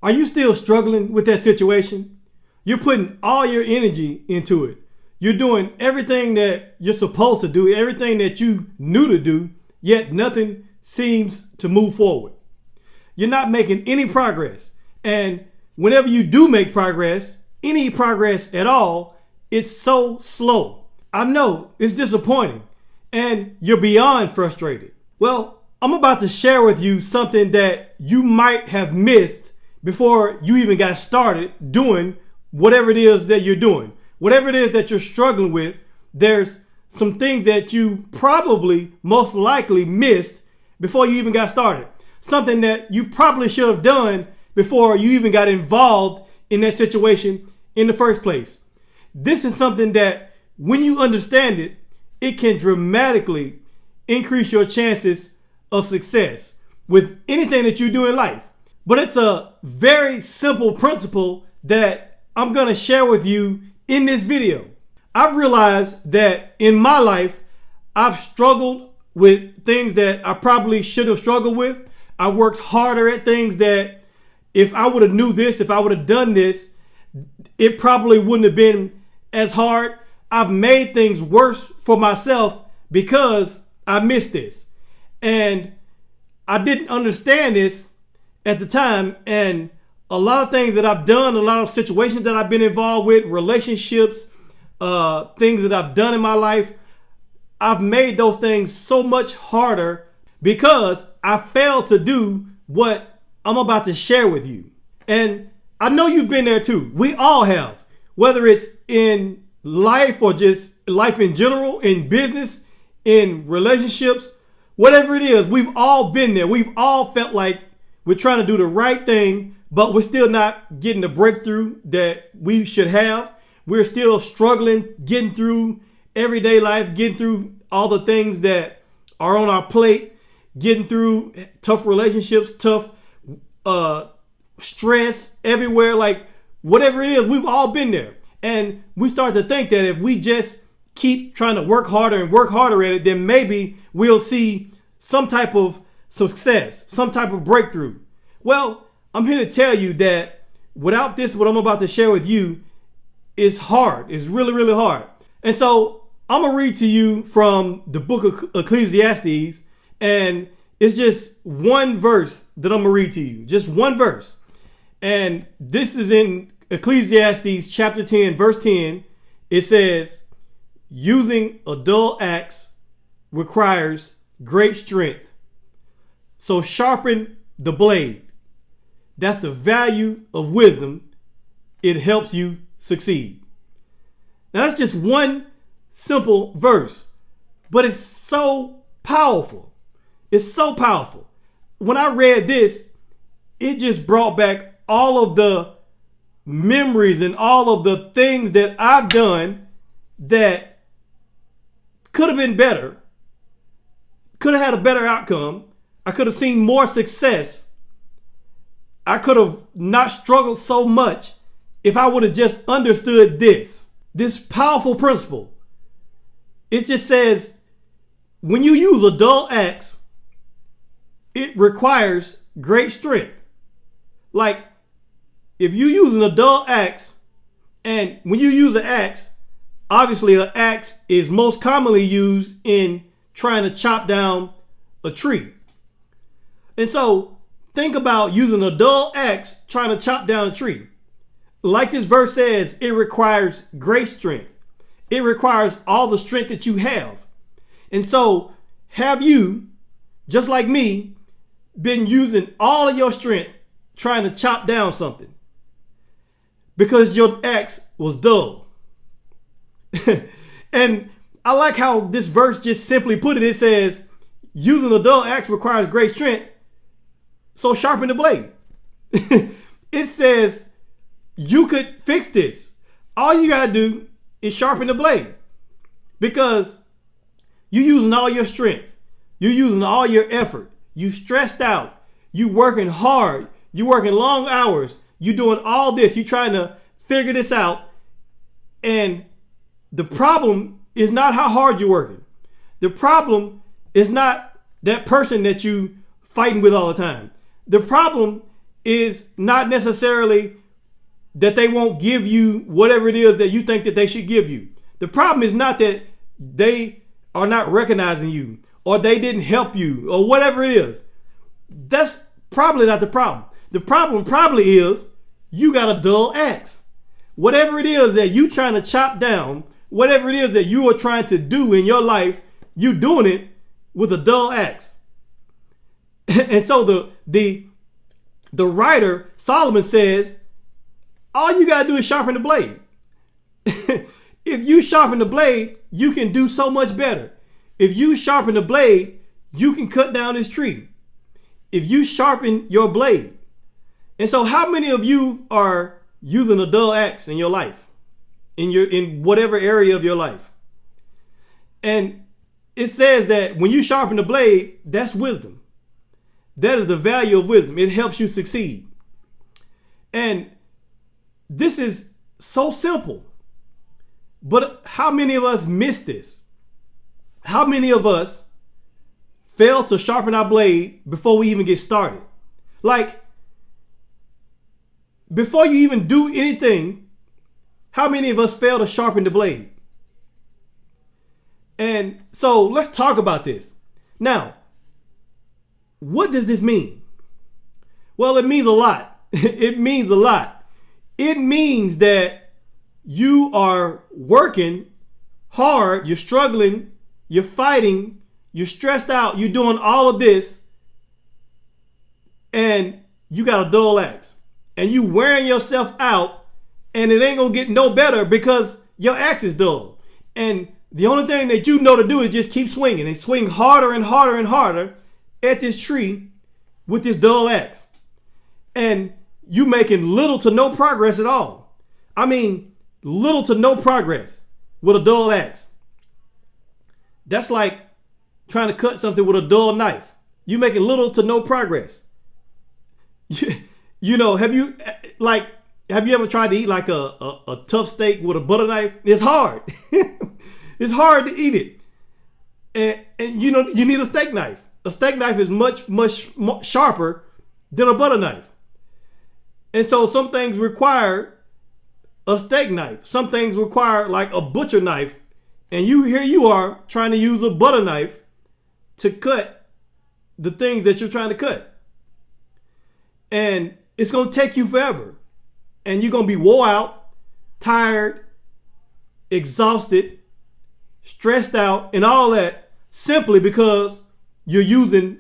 Are you still struggling with that situation? You're putting all your energy into it. You're doing everything that you're supposed to do, everything that you knew to do, yet nothing seems to move forward. You're not making any progress. And whenever you do make progress, any progress at all, it's so slow. I know it's disappointing and you're beyond frustrated. Well, I'm about to share with you something that you might have missed before you even got started doing whatever it is that you're doing. Whatever it is that you're struggling with, there's some things that you probably most likely missed before you even got started. Something that you probably should have done before you even got involved in that situation in the first place. This is something that when you understand it, it can dramatically increase your chances of success with anything that you do in life. But it's a very simple principle that I'm going to share with you in this video. I've realized that in my life, I've struggled with things that I probably should have struggled with. I worked harder at things that if I would have knew this, if I would have done this, it probably wouldn't have been as hard. I've made things worse for myself because I missed this. And I didn't understand this at the time. And a lot of things that I've done, a lot of situations that I've been involved with, relationships, things that I've done in my life, I've made those things so much harder because I failed to do what I'm about to share with you. And I know you've been there too. We all have, whether it's in life or just life in general, in business, in relationships, whatever it is, we've all been there. We've all felt like we're trying to do the right thing, but we're still not getting the breakthrough that we should have. We're still struggling, getting through everyday life, getting through all the things that are on our plate, getting through tough relationships, tough stress everywhere, like whatever it is, we've all been there. And we start to think that if we just keep trying to work harder and work harder at it, then maybe we'll see some type of success, some type of breakthrough. Well, I'm here to tell you that without this, what I'm about to share with you is hard. It's really, really hard. And so I'm going to read to you from the book of Ecclesiastes, and it's just one verse that I'm going to read to you. Just one verse. And this is in Ecclesiastes chapter 10, verse 10. It says, using a dull axe requires great strength. So sharpen the blade. That's the value of wisdom. It helps you succeed. Now that's just one simple verse, but it's so powerful. It's so powerful. When I read this, it just brought back all of the memories and all of the things that I've done that could have been better, could have had a better outcome. I could have seen more success. I could have not struggled so much if I would have just understood this powerful principle. It just says, when you use a dull axe, it requires great strength. Like if you're using a dull axe, and when you use an axe, obviously an axe is most commonly used in trying to chop down a tree. And so think about using a dull axe trying to chop down a tree. Like this verse says, it requires great strength. It requires all the strength that you have. And so have you, just like me, been using all of your strength trying to chop down something because your axe was dull? And I like how this verse just simply put it. It says, using a dull axe requires great strength, so sharpen the blade. It says you could fix this. All you gotta do is sharpen the blade, because you're using all your strength. You're using all your effort. You stressed out. You working hard. You working long hours. You doing all this. You trying to figure this out. And the problem is not how hard you're working. The problem is not that person that you fighting with all the time. The problem is not necessarily that they won't give you whatever it is that you think that they should give you. The problem is not that they are not recognizing you or they didn't help you or whatever it is. That's probably not the problem. The problem probably is you got a dull axe. Whatever it is that you trying to chop down, whatever it is that you are trying to do in your life, you doing it with a dull axe. And so the writer Solomon says, all you gotta do is sharpen the blade. If you sharpen the blade, you can do so much better. If you sharpen the blade, you can cut down this tree. If you sharpen your blade. And so how many of you are using a dull axe in your life? In whatever area of your life? And it says that when you sharpen the blade, that's wisdom. That is the value of wisdom. It helps you succeed. And this is so simple. But how many of us miss this? How many of us fail to sharpen our blade before we even get started? Like, before you even do anything, how many of us fail to sharpen the blade? And so let's talk about this. Now, what does this mean? Well, it means a lot. It means a lot. It means that you are working hard, you're struggling, you're fighting, you're stressed out, you're doing all of this, and you got a dull axe. And you wearing yourself out, and it ain't gonna get no better because your axe is dull. And the only thing that you know to do is just keep swinging and swing harder and harder and harder at this tree with this dull axe. And you making little to no progress at all. I mean, little to no progress with a dull axe. That's like trying to cut something with a dull knife. You making little to no progress. You know, have you ever tried to eat like a tough steak with a butter knife? It's hard. It's hard to eat it. And you know, you need a steak knife. A steak knife is much sharper than a butter knife. And so some things require a steak knife. Some things require like a butcher knife. And here you are trying to use a butter knife to cut the things that you're trying to cut. And it's going to take you forever. And you're going to be wore out, tired, exhausted, stressed out, and all that simply because you're using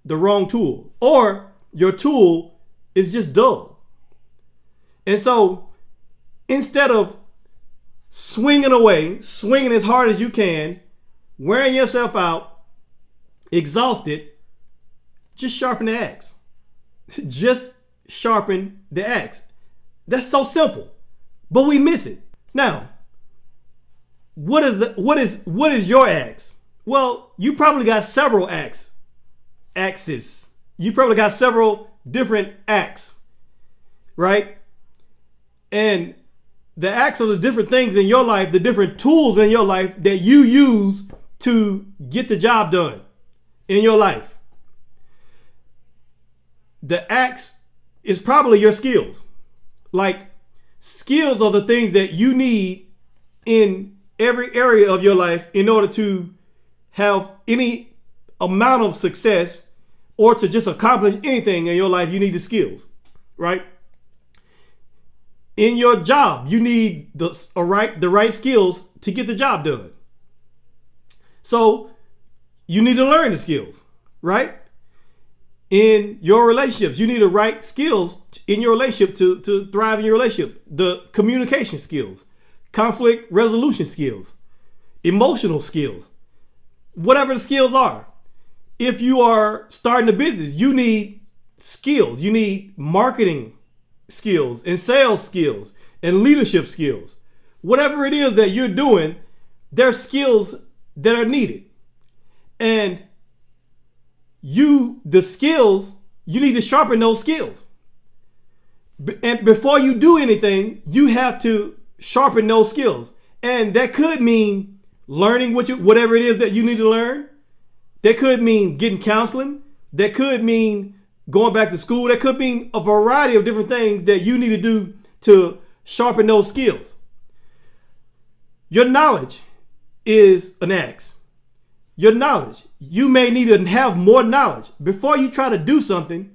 the wrong tool. Or your tool is just dull. And so instead of swinging away, swinging as hard as you can, wearing yourself out, exhausted, just sharpen the axe. Just sharpen the axe. That's so simple, but we miss it. Now, what is your axe? Well, you probably got several axes. You probably got several different axes, right? And the axe are the different things in your life, the different tools in your life that you use to get the job done in your life. The axe is probably your skills. Like, skills are the things that you need in every area of your life in order to have any amount of success or to just accomplish anything in your life. You need the skills, right? In your job, you need the right skills to get the job done. So you need to learn the skills, right? In your relationships, you need the right skills in your relationship to thrive in your relationship. The communication skills, conflict resolution skills, emotional skills, whatever the skills are. If you are starting a business, you need skills. You need marketing skills and sales skills and leadership skills. Whatever it is that you're doing, there are skills that are needed. And you need to sharpen those skills. And before you do anything, you have to sharpen those skills. And that could mean learning whatever it is that you need to learn. That could mean getting counseling. That could mean going back to school. That could be a variety of different things that you need to do to sharpen those skills. Your knowledge is an axe. Your knowledge. You may need to have more knowledge. Before you try to do something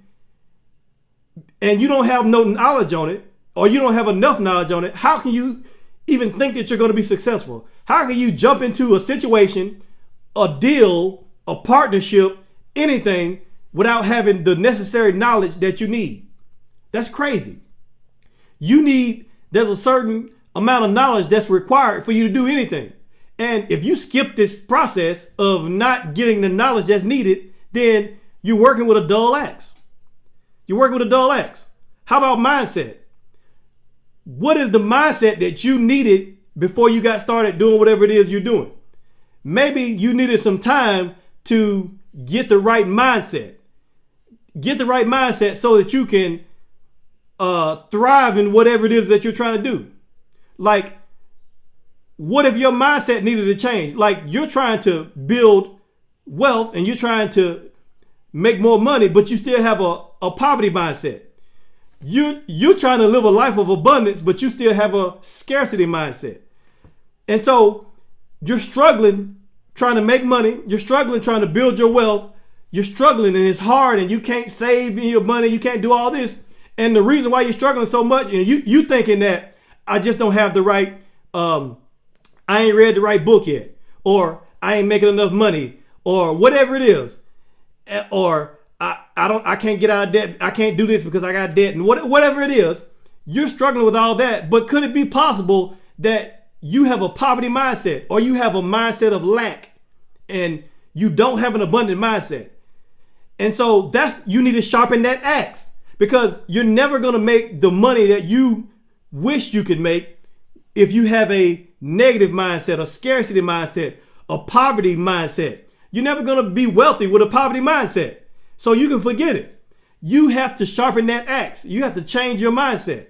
and you don't have no knowledge on it, or you don't have enough knowledge on it, how can you even think that you're going to be successful? How can you jump into a situation, a deal, a partnership, anything, without having the necessary knowledge that you need? That's crazy. There's a certain amount of knowledge that's required for you to do anything. And if you skip this process of not getting the knowledge that's needed, then you're working with a dull axe. You're working with a dull axe. How about mindset? What is the mindset that you needed before you got started doing whatever it is you're doing? Maybe you needed some time to get the right mindset. Get the right mindset so that you can thrive in whatever it is that you're trying to do. Like, what if your mindset needed to change? Like, you're trying to build wealth and you're trying to make more money, but you still have a poverty mindset. You're trying to live a life of abundance, but you still have a scarcity mindset. And so you're struggling trying to make money. You're struggling trying to build your wealth. You're struggling and it's hard and you can't save your money. You can't do all this. And the reason why you're struggling so much, and you thinking that I just don't have the right, I ain't read the right book yet, or I ain't making enough money, or whatever it is, or I can't get out of debt. I can't do this because I got debt, and whatever it is, you're struggling with all that. But could it be possible that you have a poverty mindset, or you have a mindset of lack, and you don't have an abundant mindset? And so you need to sharpen that axe, because you're never going to make the money that you wish you could make if you have a negative mindset, a scarcity mindset, a poverty mindset. You're never going to be wealthy with a poverty mindset. So you can forget it. You have to sharpen that axe. You have to change your mindset.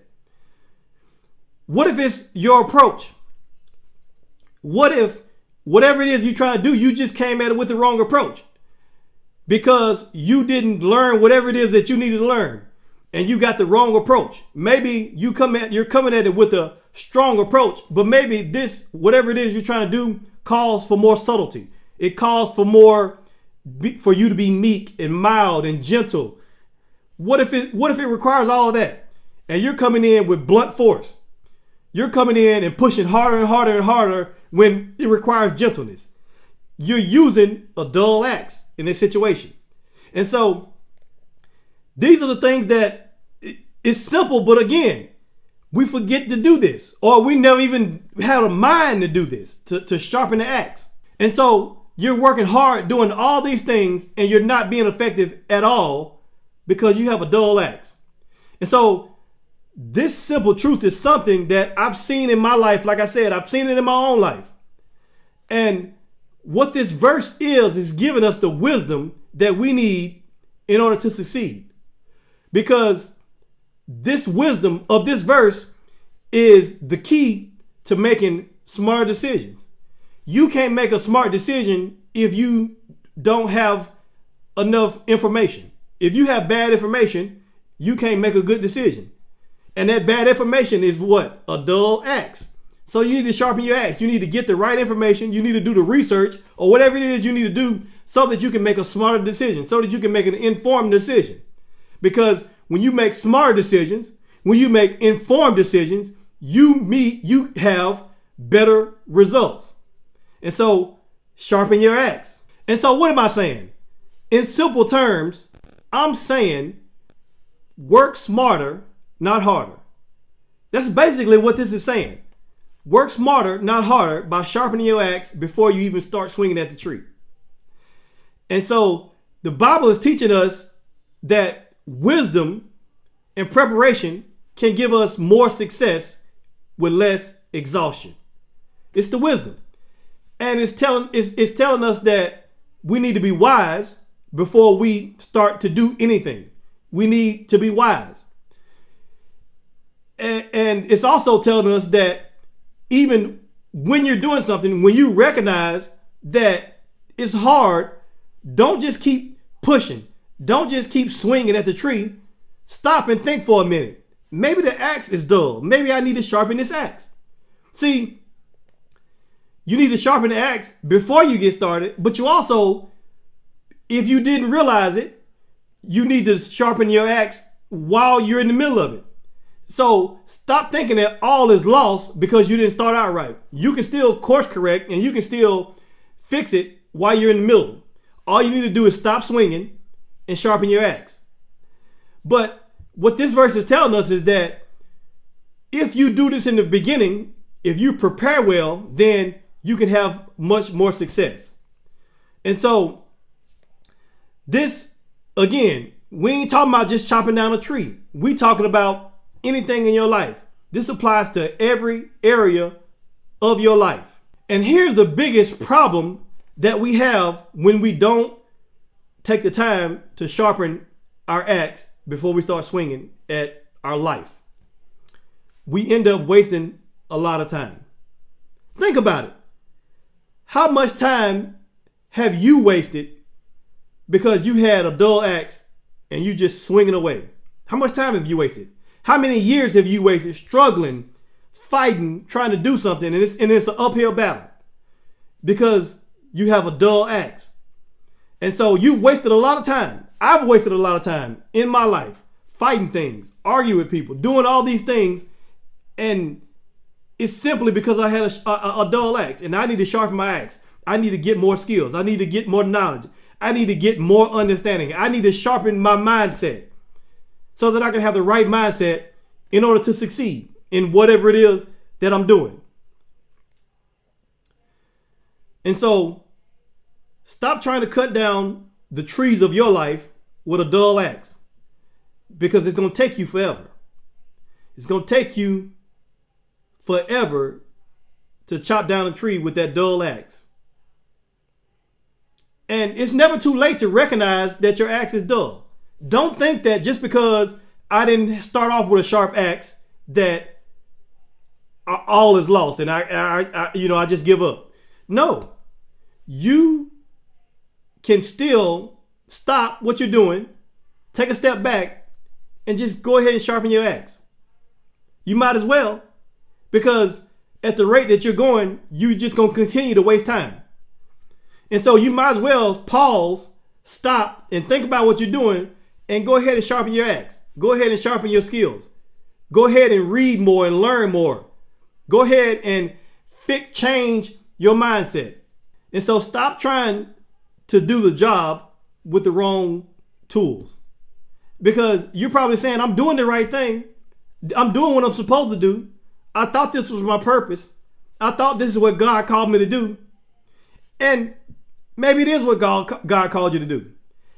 What if it's your approach? What if whatever it is you're trying to do, you just came at it with the wrong approach because you didn't learn whatever it is that you needed to learn, and you got the wrong approach? Maybe you're coming at it with a strong approach, but maybe this, whatever it is you're trying to do, calls for more subtlety. It calls for you to be meek and mild and gentle. What if it requires all of that? And you're coming in with blunt force. You're coming in and pushing harder and harder and harder when it requires gentleness. You're using a dull axe in this situation. And so these are the things that it's simple, but again, we forget to do this, or we never even had a mind to do this, to sharpen the axe. And so you're working hard doing all these things and you're not being effective at all because you have a dull axe. And so this simple truth is something that I've seen in my life. Like I said, I've seen it in my own life. And what this verse is giving us the wisdom that we need in order to succeed. Because this wisdom of this verse is the key to making smart decisions. You can't make a smart decision if you don't have enough information. If you have bad information, you can't make a good decision. And that bad information is what? A dull axe. So you need to sharpen your axe. You need to get the right information. You need to do the research or whatever it is you need to do so that you can make a smarter decision, so that you can make an informed decision. Because when you make smart decisions, when you make informed decisions, you have better results. And so sharpen your axe. And so what am I saying? In simple terms, I'm saying work smarter, not harder. That's basically what this is saying. Work smarter, not harder, by sharpening your axe before you even start swinging at the tree. And so the Bible is teaching us that wisdom and preparation can give us more success with less exhaustion. It's the wisdom. And it's telling us that we need to be wise before we start to do anything. We need to be wise. And it's also telling us that even when you're doing something, when you recognize that it's hard, don't just keep pushing. Don't just keep swinging at the tree. Stop and think for a minute. Maybe the axe is dull. Maybe I need to sharpen this axe. See, you need to sharpen the axe before you get started, but you also, if you didn't realize it, you need to sharpen your axe while you're in the middle of it. So stop thinking that all is lost because you didn't start out right. You can still course correct and you can still fix it while you're in the middle. All you need to do is stop swinging and sharpen your axe. But what this verse is telling us is that if you do this in the beginning, if you prepare well, then you can have much more success. And so this, again, we ain't talking about just chopping down a tree. We talking about anything in your life. This applies to every area of your life. And here's the biggest problem that we have when we don't take the time to sharpen our axe before we start swinging at our life. We end up wasting a lot of time. Think about it. How much time have you wasted because you had a dull axe and you just swinging away? How much time have you wasted? How many years have you wasted struggling, fighting, trying to do something, and it's an uphill battle because you have a dull axe? And so you've wasted a lot of time. I've wasted a lot of time in my life fighting things, arguing with people, doing all these things, and it's simply because I had a dull axe, and I need to sharpen my axe. I need to get more skills. I need to get more knowledge. I need to get more understanding. I need to sharpen my mindset so that I can have the right mindset in order to succeed in whatever it is that I'm doing. And so stop trying to cut down the trees of your life with a dull axe, because it's going to take you forever. It's going to take you forever to chop down a tree with that dull axe. And it's never too late to recognize that your axe is dull. Don't think that just because I didn't start off with a sharp axe that all is lost and I just give up. No, you can still stop what you're doing, take a step back, and just go ahead and sharpen your axe. You might as well, because at the rate that you're going, you're just going to continue to waste time. And so you might as well pause, stop, and think about what you're doing, and go ahead and sharpen your axe. Go ahead and sharpen your skills. Go ahead and read more and learn more. Go ahead and change your mindset. And so stop trying to do the job with the wrong tools. Because you're probably saying, I'm doing the right thing. I'm doing what I'm supposed to do. I thought this was my purpose. I thought this is what God called me to do. And maybe it is what God called you to do.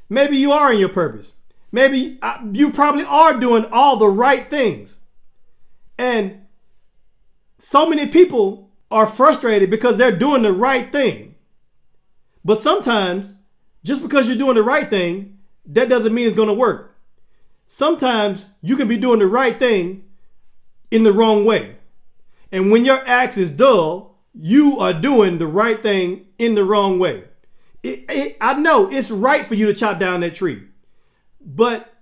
Maybe you are in your purpose. Maybe you probably are doing all the right things. And so many people are frustrated because they're doing the right thing. But sometimes, just because you're doing the right thing, that doesn't mean it's going to work. Sometimes you can be doing the right thing in the wrong way. And when your axe is dull, you are doing the right thing in the wrong way. I know it's right for you to chop down that tree, but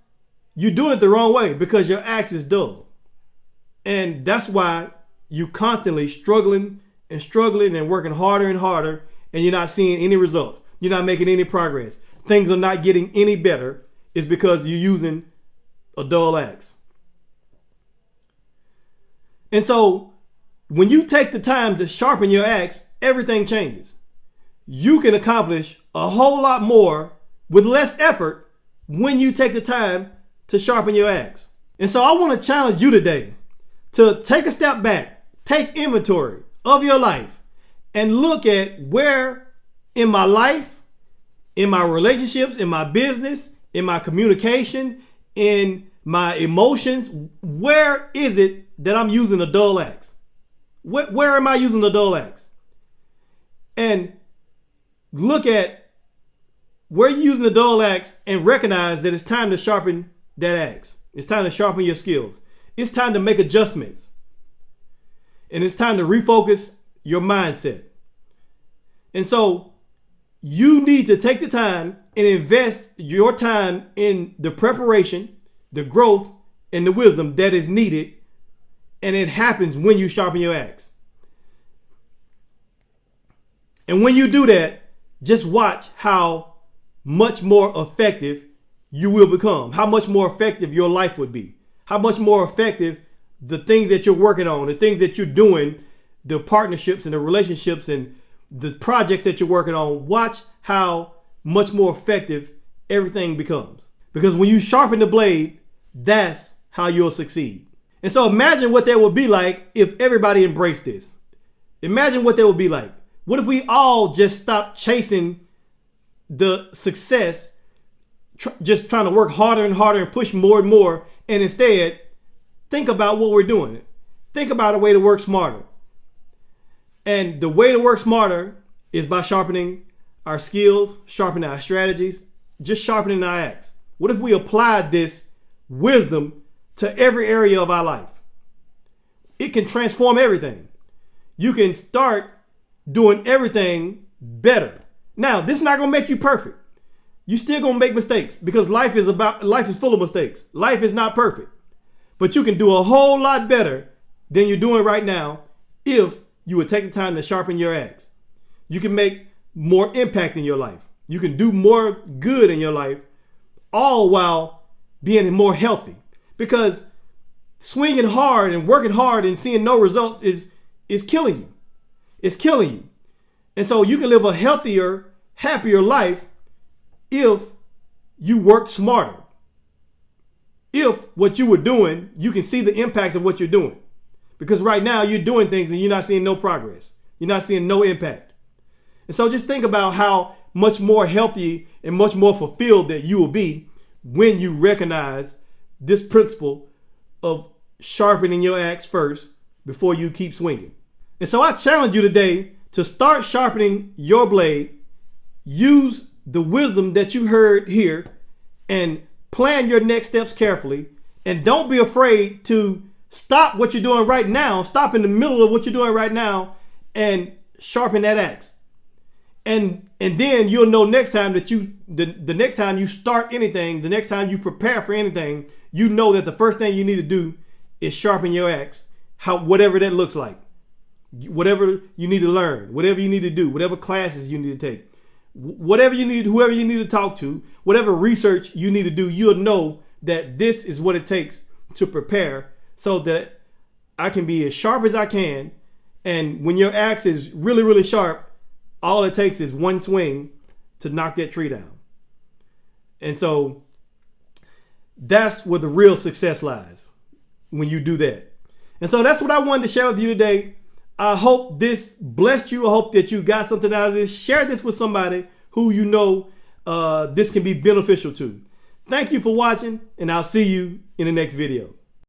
you're doing it the wrong way because your axe is dull. And that's why you constantly struggling and working harder and harder, and you're not seeing any results. You're not making any progress. Things are not getting any better. It's because you're using a dull axe. And so when you take the time to sharpen your axe, everything changes. You can accomplish a whole lot more with less effort when you take the time to sharpen your axe. And so I want to challenge you today to take a step back, take inventory of your life, and look at where in my life, in my relationships, in my business, in my communication, in my emotions, where is it that I'm using a dull axe? Where am I using a dull axe? And look at where you're using the dull axe and recognize that it's time to sharpen that axe. It's time to sharpen your skills. It's time to make adjustments. And it's time to refocus your mindset. And so you need to take the time and invest your time in the preparation, the growth, and the wisdom that is needed. And it happens when you sharpen your axe. And when you do that, just watch how much more effective you will become, how much more effective your life would be, how much more effective the things that you're working on, the things that you're doing, the partnerships and the relationships and the projects that you're working on. Watch how much more effective everything becomes. Because when you sharpen the blade, that's how you'll succeed. And so imagine what that would be like if everybody embraced this. Imagine what that would be like. What if we all just stopped chasing the success, just trying to work harder and harder and push more and more, and instead think about what we're doing. Think about a way to work smarter. And the way to work smarter is by sharpening our skills, sharpening our strategies, just sharpening our axe. What if we applied this wisdom to every area of our life? It can transform everything. You can start doing everything better. Now, this is not going to make you perfect. You're still going to make mistakes because life is full of mistakes. Life is not perfect. But you can do a whole lot better than you're doing right now if you would take the time to sharpen your axe. You can make more impact in your life. You can do more good in your life, all while being more healthy. Because swinging hard and working hard and seeing no results is killing you. It's killing you. And so you can live a healthier, happier life if you work smarter. If what you were doing, you can see the impact of what you're doing. Because right now you're doing things and you're not seeing no progress. You're not seeing no impact. And so just think about how much more healthy and much more fulfilled that you will be when you recognize this principle of sharpening your axe first before you keep swinging. And so I challenge you today to start sharpening your blade. Use the wisdom that you heard here and plan your next steps carefully. And don't be afraid to stop what you're doing right now. Stop in the middle of what you're doing right now and sharpen that axe. And then you'll know next time that the next time you start anything, the next time you prepare for anything, you know that the first thing you need to do is sharpen your axe, whatever that looks like. Whatever you need to learn, whatever you need to do, whatever classes you need to take, whatever you need, whoever you need to talk to, whatever research you need to do, you'll know that this is what it takes to prepare so that I can be as sharp as I can. And when your axe is really, really sharp, all it takes is one swing to knock that tree down. And so that's where the real success lies, when you do that. And so that's what I wanted to share with you today. I hope this blessed you. I hope that you got something out of this. Share this with somebody who you know this can be beneficial to. Thank you for watching, and I'll see you in the next video.